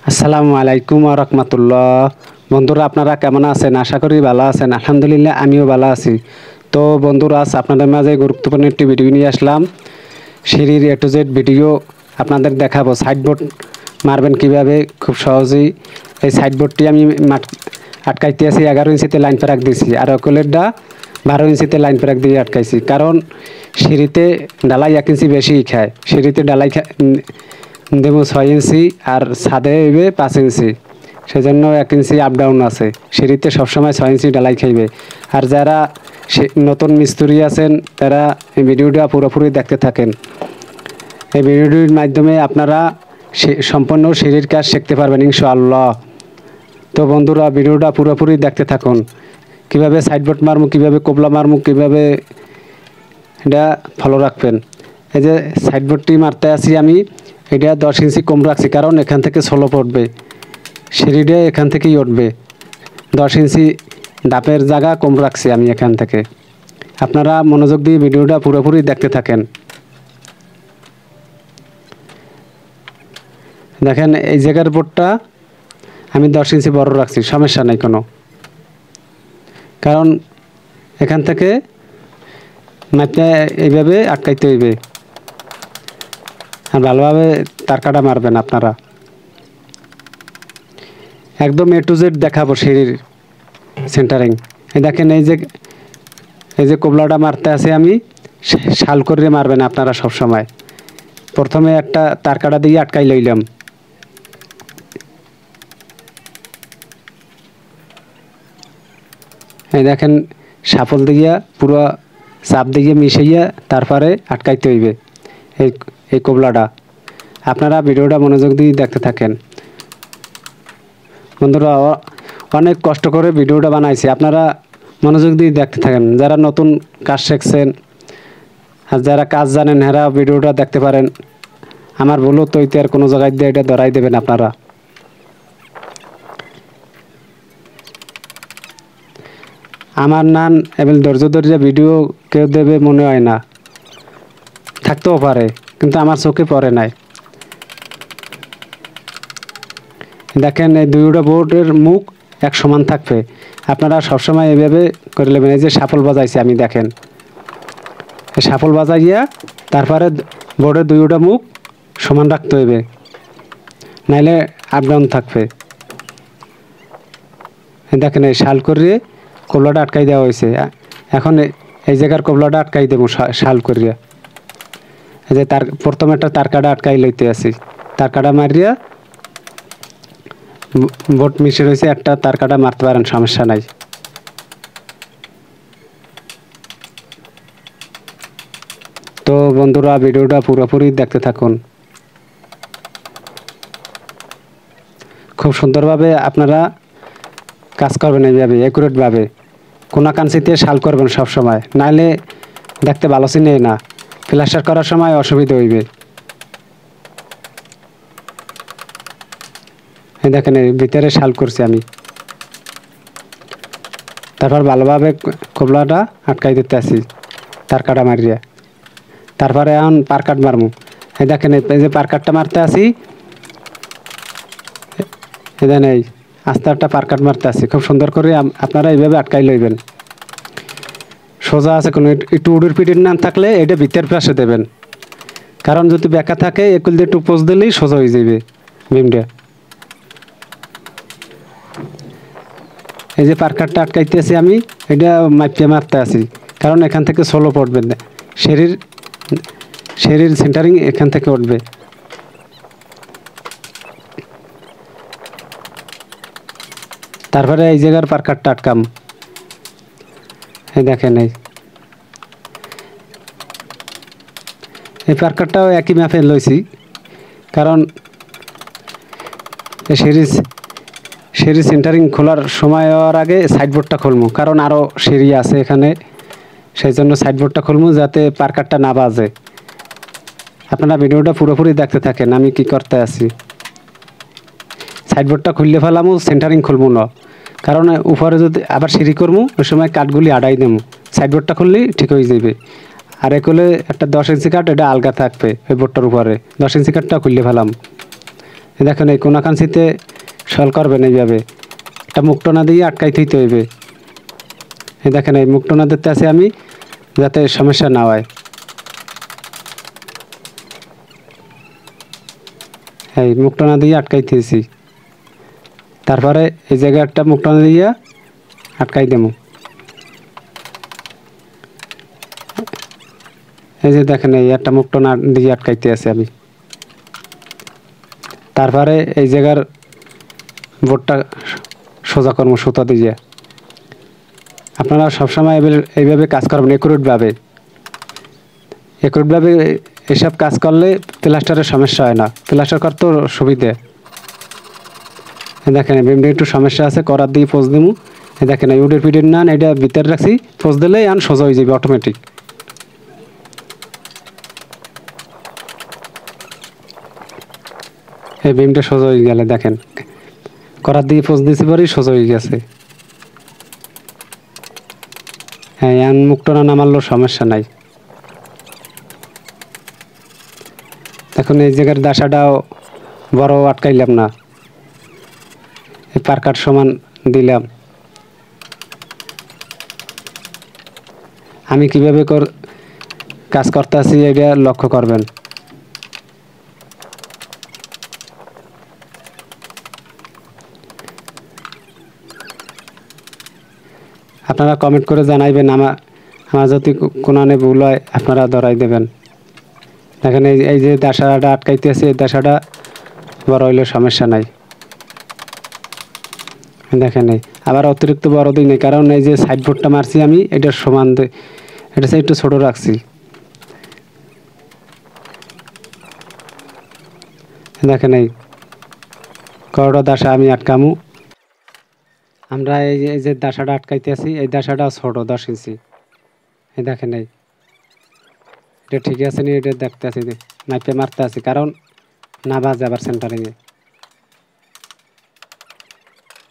আসসালামু আলাইকুম ওয়া রাহমাতুল্লাহ। বন্ধুরা আপনারা কেমন আছেন? আশা করি ভালো আছেন। আলহামদুলিল্লাহ আমিও ভালো আছি। তো বন্ধুরা আজ আপনাদের মাঝে গুরুত্বপূর্ণ একটি ভিডিও নিয়ে আসলাম। সিঁড়ির A to Z ভিডিও আপনাদের দেখাবো। সাইডবোর্ড মারবেন কিভাবে খুব সহজেই। এই সাইডবোর্ডটি আমি আটকাইতে আছি 11 ইঞ্চিতে লাইন প্যারাক দিয়েছি, আর অকলেরটা 12 ইঞ্চিতে লাইন প্যারাক দিয়ে আটকাইছি। কারণ সিঁড়িতে ঢালাই 1 ইঞ্চি বেশি খায়। সিঁড়িতে ঢালাই দেবো 6 ইঞ্চি আর ছাদে হইবে 5 ইঞ্চি, সেজন্য 1 ইঞ্চি আপ ডাউন আছে। সিঁড়িতে সবসময় 6 ইঞ্চি ঢালাই খাইবে। আর যারা নতুন মিস্ত্রি আছেন তারা এই ভিডিওটা পুরোপুরি দেখতে থাকেন। এই ভিডিওটির মাধ্যমে আপনারা সম্পূর্ণ সিঁড়ির কাজ শিখতে পারবেন ইনশাআল্লাহ। তো বন্ধুরা ভিডিওটা পুরোপুরি দেখতে থাকুন। কীভাবে সাইডবোর্ড মারমু, কীভাবে কোবলা মারমু, কীভাবে এটা ফলো রাখবেন। এই যে সাইডবোর্ডটি মারতে আসি আমি, এটা 10 ইঞ্চি কম রাখছি, কারণ এখান থেকে সোলো পড়বে, সিঁড়িটা এখান থেকেই উঠবে। 10 ইঞ্চি ধাপের জায়গা কম রাখছি আমি এখান থেকে। আপনারা মনোযোগ দিয়ে ভিডিওটা পুরোপুরি দেখতে থাকেন। দেখেন এই জায়গার বোর্ডটা আমি 10 ইঞ্চি বড় রাখছি, সমস্যা নেই কোনো, কারণ এখান থেকে মাপটা এইভাবে আটকাইতে হইবে। আর ভালোভাবে তার কাটা মারবেন আপনারা। একদম A to Z দেখাবো সিঁড়ির সেন্টারিং। এই দেখেন এই যে কোবলাটা মারতে আছে আমি, শাল করে মারবেন আপনারা সব সময়। প্রথমে একটা তার কাটা দিয়ে আটকাই লইলাম। এই দেখেন সাফল দিয়ে পুরো চাপ দিয়ে মিশাইয়া তারপরে আটকাইতে হইবে এই কোবলাটা। আপনারা ভিডিওটা মনোযোগ দিয়ে দেখতে থাকেন। বন্ধুরা অনেক কষ্ট করে ভিডিওটা বানাইছি, আপনারা মনোযোগ দিয়ে দেখতে থাকেন। যারা নতুন কাজ শিখছেন আর যারা কাজ জানেন এরা ভিডিওটা দেখতে পারেন। আমার ভুলও তো আর কোনো জায়গায় দিয়ে এটা ধরাই দেবেন আপনারা। আমার নান এবং ধৈর্য ধৈর্য ভিডিও কেউ দেবে মনে হয় না, থাকতেও পারে, কিন্তু আমার চোখে পড়ে নাই। দেখেন এই দুইটা বোর্ডের মুখ এক সমান থাকবে। আপনারা সবসময় এভাবে করে নেবেন। এই যে সাফল বাজাইছি আমি, দেখেন এই সাফল বাজাইয়া তারপরে বোর্ডের দুইটা মুখ সমান রাখতে হবে, নাইলে আপ ডাউন থাকবে। দেখেন এই শাল করিয়ে কোবলাটা আটকাই দেওয়া হয়েছে। এখন এই জায়গার কোবলাটা আটকাই দেবো শাল করিয়া। এই যে তার প্রথমে একটা তার কাটা আটকাই লইতে আছি, তার কাটা মারিয়া বোট মিশে রয়েছে, একটা তার কাটা মারতে পারেন, সমস্যা নাই। তো বন্ধুরা ভিডিওটা পুরোপুরি দেখতে থাকুন। খুব সুন্দরভাবে আপনারা কাজ করবেন, এইভাবে অ্যাকুরেটভাবে কোনা কাঞ্চিতে শাল করবেন সব সময়, নাইলে দেখতে ভালো চিনে না, প্লাস্টার করার সময় অসুবিধা হইবে। এই দেখেন এর ভিতরে শাল করছি আমি, তারপর ভালোভাবে কোবলাটা আটকাই দিতে আসি তার কাটা মারিয়া। তারপরে এখন পার কাট মারমু। এই দেখেন এই যে পার কাটটা মারতে আসি, এই দেন এই আস্তে একটা পার কাট মারতে আসি। খুব সুন্দর করে আপনারা এইভাবে আটকাই লইবেন। সোজা আছে কোনো একটু উডুর পিটির না থাকলে এটা ভিতর পাশে দেবেন, কারণ যদি বেঁকা থাকে একুল দিয়ে একটু পোজ দিলেই সোজা হয়ে যাবে বিমটা। এই যে পার কাটটা আটকাইতেছি আমি, এটা মাইপে মারতে আসি, কারণ এখান থেকে সোলো পড়বে না, সিঁড়ির সেন্টারিং এখান থেকে উঠবে। তারপরে এই জায়গার পার কাটটা আটকাম। এই দেখেন এই পার কাটটাও একই ম্যাপে লইছি, কারণ সিঁড়ি সেন্টারিং খোলার সময় হওয়ার আগে সাইডবোর্ডটা খুলবো, কারণ আরও সিঁড়ি আছে এখানে, সেই জন্য সাইডবোর্ডটা খুলবো যাতে পার কাটটা না বাজে। আপনারা ভিডিওটা পুরোপুরি দেখতে থাকেন আমি কি করতে আছি। সাইডবোর্ডটা খুললে ফেলামো, সেন্টারিং খুলবো না, কারণ উপরে যদি আবার সিঁড়ি করবো ওই সময় কাঠগুলি আড়াই দেবো। সাইডবোর্ডটা খুললেই ঠিক হয়ে যাবে। আর এগুলো একটা 10 ইঞ্চি কাঠ, এটা আলগা থাকবে ওই বোর্ডটার উপরে। 10 ইঞ্চি কাঠটা খুললে ফেলাম। দেখেন এই কোনাকাঞ্চিতে সল করবেন এইভাবে, একটা মুক্তনা দিয়ে আটকাই থইতে হইবে। এই দেখেন এই মুক্তনা দিতে আছে আমি, যাতে সমস্যা না হয়। এই মুক্তনা দিয়ে আটকাই দিয়েছি, তারপরে এই জায়গায় একটা মুক্তনা দিয়ে আটকাই দেবো। এই যে দেখেন এই একটা মুক্তনা দিয়ে আটকাইতে আছে আমি। তারপরে এই জায়গার বোর্ডটা সোজা করবো সুতা দিয়ে। আপনারা সবসময় এইভাবে কাজ করবেন, একুরেটভাবে এসব কাজ করলে প্লাস্টারের সমস্যা হয় না, প্লাস্টার করতে সুবিধে। দেখেন বিমটা একটু সমস্যা আছে, করার দিয়ে পোজ দেবো। দেখেন এই উডের পিডের নান এটা ভিতরে রাখছি, পোজ দিলেই আন সোজা হয়ে যাবে অটোমেটিক। এই বিমটা সোজা হয়ে গেলে দেখেন করার দিয়ে পোজ দিয়েছি পরেই সোজা হয়ে গেছে। হ্যাঁ, এখন মুক্তনা নামালেও সমস্যা নাই। এখন এই জায়গার দাসাটাও বড় আটকাইলাম না, এই পারকাট সমান দিলাম। আমি কিভাবে কাজ করতে আছি এটা লক্ষ্য করবেন। আপনারা কমেন্ট করে জানাইবেন, আমার যদি কোনো ভুল হয় আপনারা ধরাই দেবেন। দেখেন এই যে দাসাটা আটকাইতে আছে, এই দাসাটা বড় হইলে সমস্যা নাই। দেখেন এই আবার অতিরিক্ত বড় দিই নেই, কারণ এই যে সাইড বোর্ডটা মারছি আমি এটার সমান, এটা একটু ছোট রাখছি। দেখেন এই করোটা দাসা আমি আটকামু। আমরা এই যে দাসাটা আটকাইতে আছি, এই দাসাটা ছোট 10 ইঞ্চি। এই দেখেন এই এটা ঠিক আছে নি, এটা দেখতে আছি, মাইপে মারতে আছি, কারণ না বাজে আবার সেন্টারিংয়ে।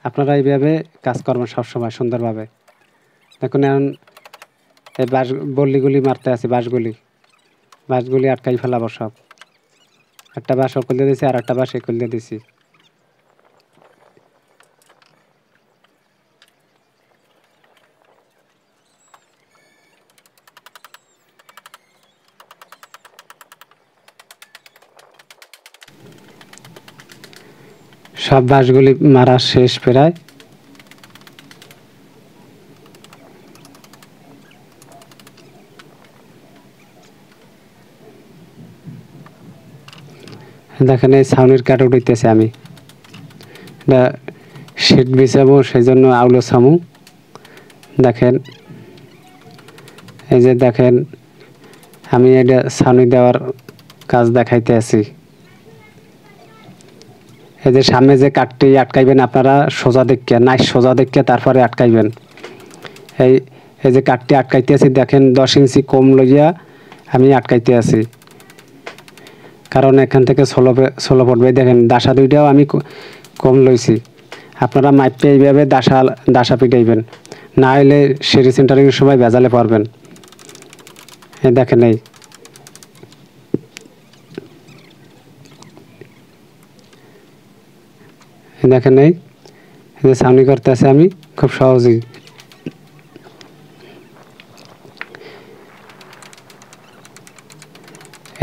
আপনারা এইভাবে কাজ করবেন সবসময় সুন্দরভাবে। দেখুন এখন এই বল্লিগুলি মারতে আছি, বাঁশগুলি আটকাই ফেলাবো সব। একটা বাঁশ অকল দিয়ে দিয়েছি, আর একটা বাঁশ একল দিয়ে দিছি। সব বাঁশগুলি মারা শেষ প্রায়। দেখেন এই ছাউনির কাঠ উঠাইতেছে আমি, এটা শীত বিছাবো সেই জন্য আউলো ছামু। দেখেন এই যে দেখেন আমি এটা ছাউনি দেওয়ার কাজ দেখাইতে আছি। এই যে সামনে যে কাঠটি আটকাইবেন আপনারা সোজা দেখিয়া তারপরে আটকাইবেন। এই যে কাঠটি আটকাইতে আছি দেখেন 10 ইঞ্চি কম লইয়া আমি আটকাইতে আছি, কারণ এখান থেকে ষোলো পড়বে। দেখেন দাসা দুইটাও আমি কম লইছি। আপনারা মাইপে এইভাবে দাসা পিটাইবেন, না হলে সিঁড়ি সেন্টারিংয়ের সময় ভেজালে পারবেন। এই দেখেন দেখেন এই যে ছাউনি করতে আছে আমি খুব সহজেই।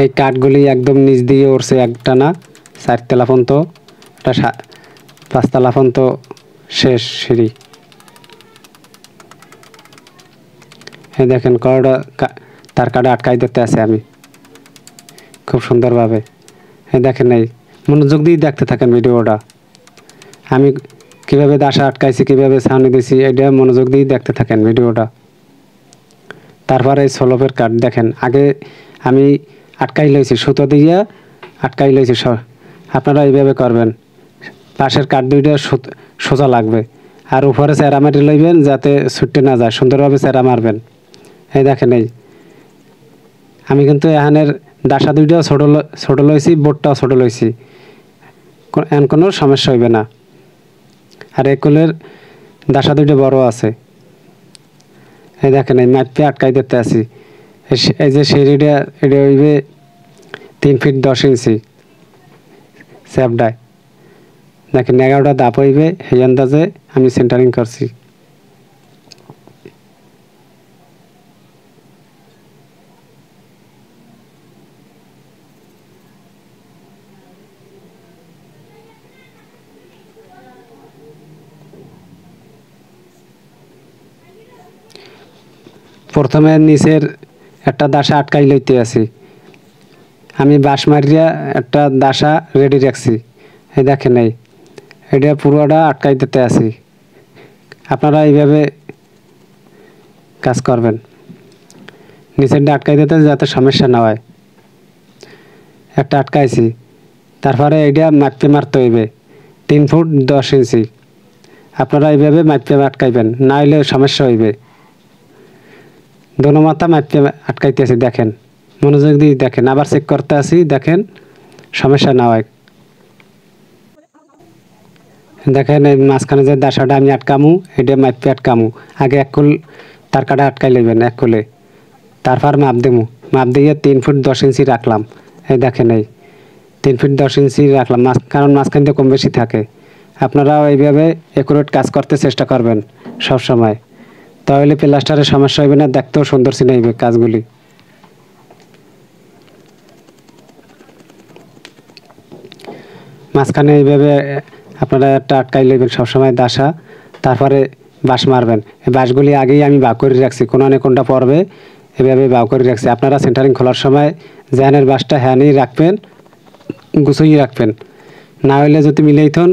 এই কাঠগুলি একদম নিচ দিয়ে উঠছে, একটা না 4 তলা পর্যন্ত, এটা 5 তলা পর্যন্ত শেষ সিঁড়ি। এই দেখেন করোটা তার কাটা আটকাই দিতে আছে আমি খুব সুন্দরভাবে। এই দেখেন এই মনোযোগ দিয়ে দেখতে থাকেন ভিডিওটা, আমি কিভাবে দাসা আটকাইছি, কিভাবে ছাউনি দিয়েছি, এটা মনোযোগ দিয়ে দেখতে থাকেন ভিডিওটা। তারপরে এই সলপের কাঠ দেখেন আগে আমি আটকাই লইছি, সুতো দিয়ে আটকাই লইছি। আপনারা এইভাবে করবেন, পাশের কাঠ দুইটা সোজা লাগবে, আর উপরে চেরা মাটি লইবেন যাতে ছুটতে না যায়, সুন্দরভাবে চেরা মারবেন। এই দেখেন আমি কিন্তু এখানের দাসা দুইটাও ছোট লইছি, বোর্ডটাও ছোট লইছি, এমন কোনো সমস্যা হইবে না। আর একুলের দাসা দুইটা বড় আছে। এই দেখেন এই মাইপে আটকাই দিতে আছি। এই যে সিঁড়িটা এটা হইবে 3 ফিট 10 ইঞ্চি স্যাপডায়। দেখেন 11টা ধাপ হইবে সেই আন্দাজে আমি সেন্টারিং করছি। প্রথমে নিচের একটা দাসা আটকাই লইতে আছি, আমি বাঁশ মারিয়া একটা দাসা রেডি রাখছি। এই দেখেন এটা পুরোটা আটকাই দিতে আছি। আপনারা এইভাবে কাজ করবেন, নিচেরটা আটকাই দিতে যাতে সমস্যা না হয়। একটা আটকাইছি, তারপরে এটা মাপতে মারতে হইবে 3 ফুট 10 ইঞ্চি। আপনারা এইভাবে মাপতে আটকাইবেন, না হলে সমস্যা হইবে। দোনো মাথা মাপতে আটকাইতেছি, দেখেন মনোযোগ দিয়ে দেখেন, আবার চেক করতে আসি, দেখেন সমস্যা না হয়। দেখেন এই মাঝখানে যে দাসাটা আমি আটকামু, এটা মাপতে আটকামু। আগে এক কুল তার কাটা আটকাই লইবেন এক কুলে, তারপর মাপ দেবো। মাপ দিয়ে 3 ফুট 10 ইঞ্চি রাখলাম। এই দেখেন 3 ফুট 10 ইঞ্চি রাখলাম, কারণ মাঝখান দিয়ে কম বেশি থাকে। আপনারাও এইভাবে একুরেট কাজ করতে চেষ্টা করবেন সব সময়, তাহলে প্লাস্টারের সমস্যা হইবে না, দেখতেও সুন্দর চিনাইবে কাজগুলি। মাঝখানে এইভাবে আপনারা একটা আটকাই লইবেন সবসময় দাসা, তারপরে বাঁশ মারবেন। এই বাঁশগুলি আগেই আমি বাউ করে রাখছি, কোনটা না কোনটা পড়বে এভাবে বাউ করে রাখছি। আপনারা সেন্টারিং খোলার সময় জ্যানের বাঁশটা হ্যানেই রাখবেন, গুছিয়ে রাখবেন, না হলে যদি মিলেই থন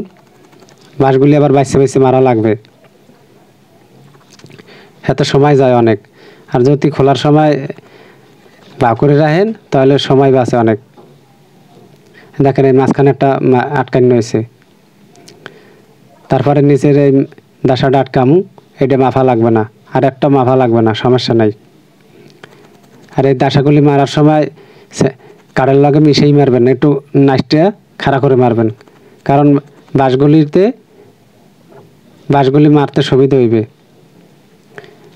বাঁশগুলি আবার বাইসে বাইসে মারা লাগবে, এতে সময় যায় অনেক। আর যদি খোলার সময় বাউ করে রাখেন তাহলে সময় বাঁচে অনেক। দেখেন এই মাঝখানে একটা আটকানো হয়েছে, তারপরে নিচের এই দাসাটা আটকামু, এটা মাফা লাগবে না, আর একটা মাফা লাগবে না, সমস্যা নাই। আর এই দাসাগুলি মারার সময় কারের লগে মিশেই মারবেন, একটু নাচটা খাড়া করে মারবেন, কারণ বাঁশগুলি মারতে সুবিধা হইবে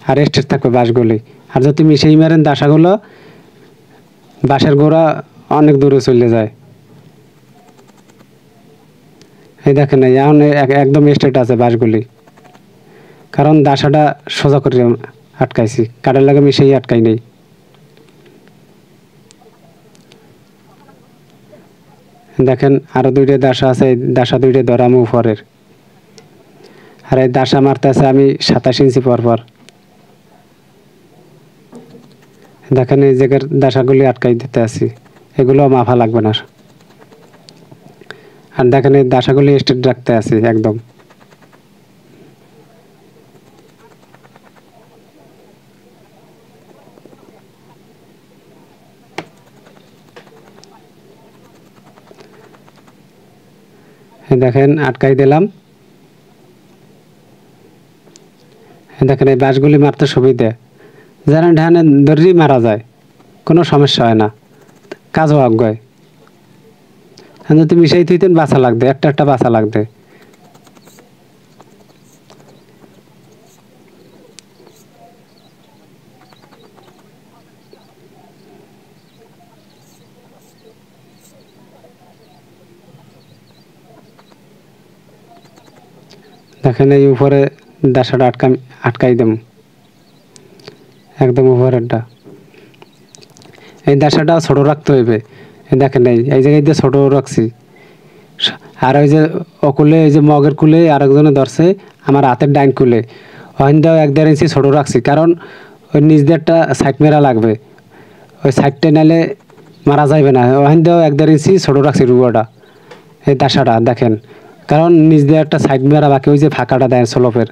আর স্টেট থাকবে বাঁশগুলি। আর যদি মিশেই মারেন দাসাগুলো, বাঁশের গোড়া অনেক দূরে চলে যায়। এই দেখেন এখন একদম স্ট্রেট আছে বাঁশগুলি, কারণ দাসাটা সোজা করে আটকাইছি, কাঠের লাগে মিশেই আটকাই নেই। দেখেন আরো 2টা দাসা আছে, এই দাসা 2টা ধরাম উপরের। আর এই দাসা মারতে আছে আমি 27 ইঞ্চি পর। দেখেন এই জায়গার দাসাগুলি আটকাই দিতে আছি, এগুলো মাফা লাগবে না। আর দেখেন এই দাসাগুলি স্ট্রেট রাখতে আছি একদম। দেখেন আটকাই দিলাম। দেখেন এই বাঁশগুলি মারতে সুবিধা, যারা ঢানে দড়ি মারা যায়, কোনো সমস্যা হয় না, কাজও আগায়। যদি মিশাই থইতেন বাঁচা লাগবে, একটা বাঁচা লাগবে। দেখেন এই উপরে দাসাটা আটকাই দেব একদম উপরেরটা। এই দাসাটা ছোট রাখতে হইবে। দেখেন এই জায়গায় দিয়ে ছোট রাখছি। আর ওই যে অকুলে, এই যে মগের কুলে আরেকজনে ধরছে আমার হাতের ডাইন কুলে, ওখান দিয়েও 1.5 ইঞ্চি ছোট রাখছি, কারণ ওই নিচ দিয়ে একটা সাইড মেরা লাগবে, ওই সাইডটা নালে মারা যাইবে না। ওখান দিয়েও 1.5 ইঞ্চি ছোট রাখছি রুয়াটা, এই দাসাটা দেখেন, কারণ নিচ দিয়ে একটা সাইড মেরা বাকি, ওই যে ফাঁকাটা দেয় স্লোপের,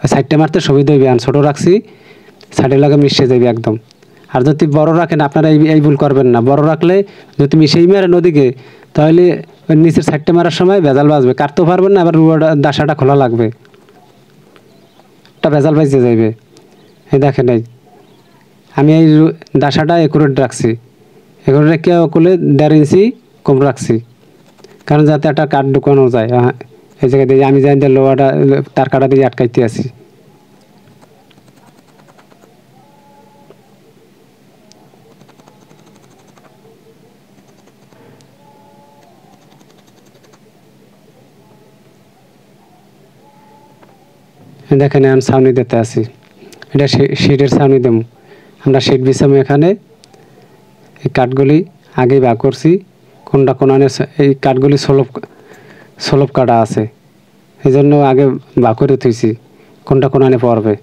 ওই সাইডটা মারতে সুবিধা হইবে। ছোট রাখছি, সাইডের লাগে মিশে যাবে একদম। আর যদি বড় রাখেন, আপনারা এই ভুল করবেন না, বড় রাখলে যদি মিশেই মারেন ওদিকে, তাহলে ওই নিচের সাইডটা মারার সময় ভেজাল বাজবে, কাটতেও পারবেন না, আবার রুয়াটা দাসাটা খোলা লাগবে, একটা ভেজাল বাজতে যাইবে। এই দেখেন আমি এই দাসাটা একুরেট রাখছি, একুরেট রেখে ওকুলে 1.5 ইঞ্চি কম রাখছি, কারণ যাতে একটা কাঠ ঢুকানো যায়। এই জায়গায় দিয়ে আমি জানি লোহাটা তার কাটা দিয়ে আটকাইতে আছি। দেখেন এখন ছাউনি দিতে আছি, এটা শিটের ছাউনি দেবো। আমরা শিট বিছামো এখানে। এই কাঠগুলি আগেই ভাগ করছি, কোনটা কোনানে এই কাঠগুলি সলপ কাটা আছে, এই জন্য আগে ভাগ করে থুইছি কোনটা কোনানে পড়বে।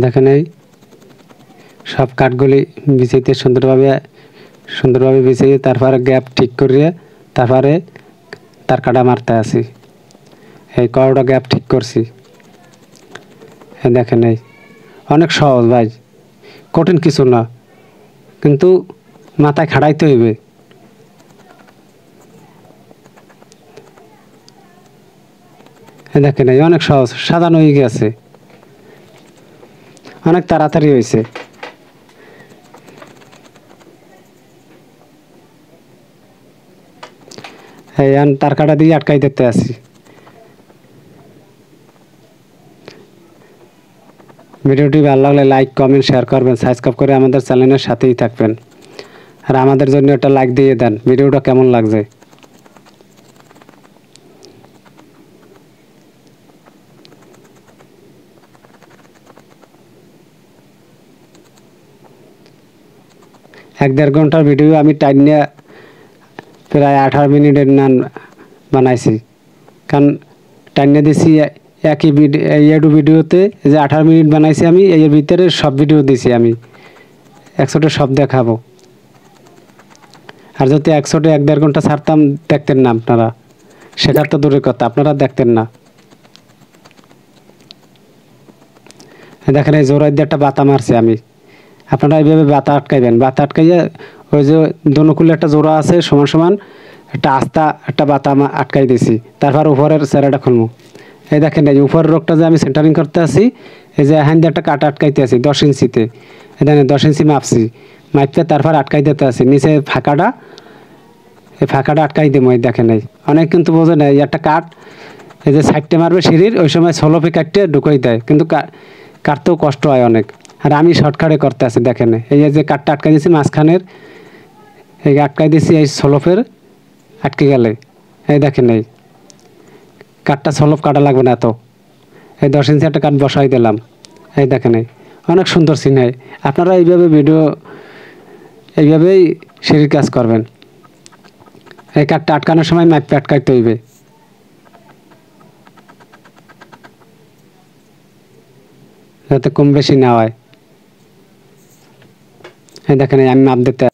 দেখেন এই সব কাঠগুলি বিছাইতে সুন্দরভাবে বিছিয়ে তারপরে গ্যাপ ঠিক করিয়ে তারপরে তার কাটা মারতে আসি। এই কয়টা গ্যাপ ঠিক করছি। দেখেন এই অনেক সহজ ভাই, কঠিন কিছু না, কিন্তু মাথায় খাটাইতে হইবে। দেখেন এই অনেক সহজ, সাজানো হয়ে গেছে, অনেক তাড়াতাড়ি হয়েছে। এই তার কাটা দিয়ে আটকাই দিতে আসি। ভিডিওটি ভালো লাগলে লাইক কমেন্ট শেয়ার করবেন, সাবস্ক্রাইব করে আমাদের চ্যানেলের সাথেই থাকবেন। আর আমাদের জন্য একটা লাইক দিয়ে দেন। ভিডিওটা কেমন লাগছে? এক দেড় ঘন্টার ভিডিও আমি টাইনে প্রায় 18 মিনিটের নান বানাইছি, কারণ টাইনে দিছি একই ভিডিওতে যে 18 মিনিট বানাইছি আমি, এর ভিতরে সব ভিডিও দিছি আমি একশোটা সব দেখাবো। আর যদি একশোটা এক দেড় ঘন্টা ছাড়তাম দেখতেন না আপনারা, শেখার তো দূরের কথা, আপনারা দেখতেন না। দেখেন এই জোড়াই দিয়ে একটা বাতা মারছি আমি, আপনারা এইভাবে বাতা আটকাইবেন। বাতা আটকাইয়া ওই যে দনুকুলে একটা জোড়া আছে সমান সমান একটা আস্তা একটা বাতা আটকাই দিছি, তারপর উপরের চেরাটা খুলবো। এই দেখেন এই উপরের রোগটা যে আমি সেন্টারিং করতে আসি, এই যে হ্যান্ড একটা কাটা আটকাইতে আছি 10 ইঞ্চিতে। এই দেখেন 10 ইঞ্চি মাপছি, মাপতে তারপর আটকাই দিতে আসি নিচে ফাঁকাটা, এই ফাঁকাটা আটকাই দেবো। এই দেখেন এই অনেক কিন্তু বোঝে না, এই একটা কাঠ এই যে সাইডটে মারবে সিঁড়ির ওই সময় সলপে কাটতে ঢুকাই দেয়, কিন্তু কাটতেও কষ্ট হয় অনেক। আর আমি শর্টকাটে করতে আছি। দেখেন এই যে কাঠটা আটকাই দিয়েছি মাঝখানের, এই আটকাই দিয়েছি এই সলপের আটকে গেলে। এই দেখেন এই কাঠটা সলপ কাটা লাগবে না এত, এই 10 ইঞ্চি একটা কাঠ বসাই দিলাম। এই দেখেন এই অনেক সুন্দর সিন হয়। আপনারা এইভাবেই সিঁড়ির কাজ করবেন। এই কাঠটা আটকানোর সময় মাপে আটকাইতে হইবে, যাতে কম বেশি না হয়। এই দেখেন আমি মাপ দিতে